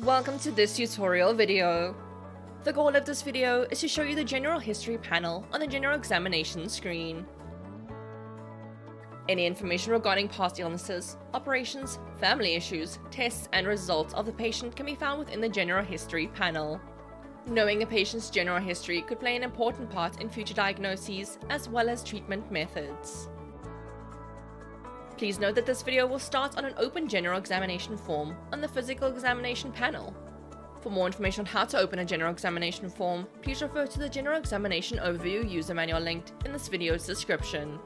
Welcome to this tutorial video. The goal of this video is to show you the general history panel on the general examination screen. Any information regarding past illnesses, operations, family issues, tests, and results of the patient can be found within the general history panel. Knowing a patient's general history could play an important part in future diagnoses as well as treatment methods. Please note that this video will start on an open general examination form on the physical examination panel. For more information on how to open a general examination form, please refer to the General Examination Overview user manual linked in this video's description.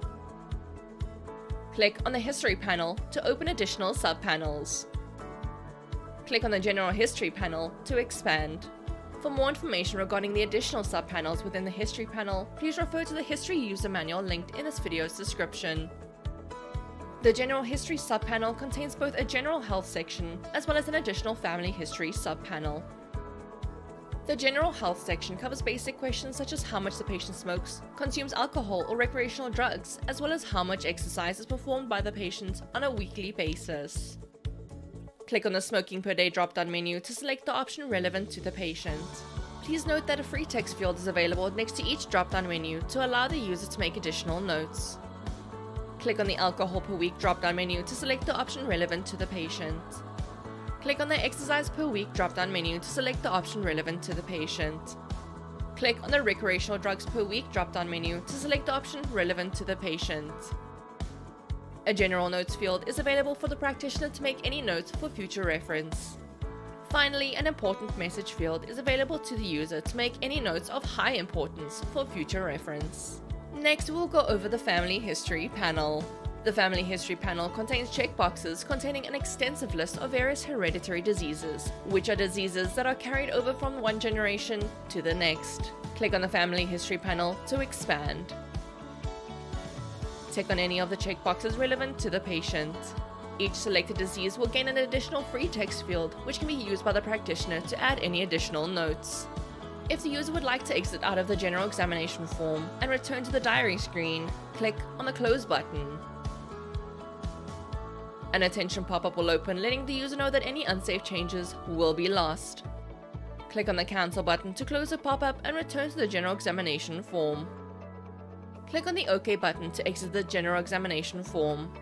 Click on the History panel to open additional subpanels. Click on the General History panel to expand. For more information regarding the additional subpanels within the History panel, please refer to the History user manual linked in this video's description. The General History subpanel contains both a General Health section as well as an additional Family History subpanel. The General Health section covers basic questions such as how much the patient smokes, consumes alcohol or recreational drugs, as well as how much exercise is performed by the patient on a weekly basis. Click on the Smoking per Day drop-down menu to select the option relevant to the patient. Please note that a free text field is available next to each drop-down menu to allow the user to make additional notes. Click on the Alcohol per Week drop-down menu to select the option relevant to the patient. Click on the Exercise per Week drop-down menu to select the option relevant to the patient. Click on the Recreational Drugs per Week drop-down menu to select the option relevant to the patient. A General Notes field is available for the practitioner to make any notes for future reference. Finally, an Important Message field is available to the user to make any notes of high importance for future reference. Next, we'll go over the Family History panel. The Family History panel contains checkboxes containing an extensive list of various hereditary diseases, which are diseases that are carried over from one generation to the next. Click on the Family History panel to expand. Tick on any of the checkboxes relevant to the patient. Each selected disease will gain an additional free text field, which can be used by the practitioner to add any additional notes. If the user would like to exit out of the general examination form and return to the diary screen, click on the Close button. An attention pop-up will open, letting the user know that any unsafe changes will be lost. Click on the Cancel button to close the pop-up and return to the general examination form. Click on the OK button to exit the general examination form.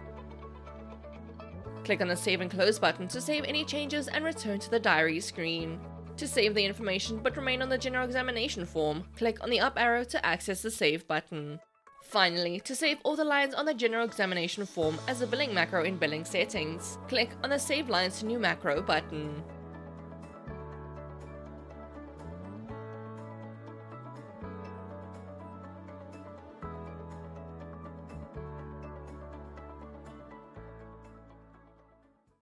Click on the Save and Close button to save any changes and return to the diary screen. To save the information but remain on the general examination form, click on the up arrow to access the Save button. Finally, to save all the lines on the general examination form as a billing macro in billing settings, click on the Save Lines to New Macro button.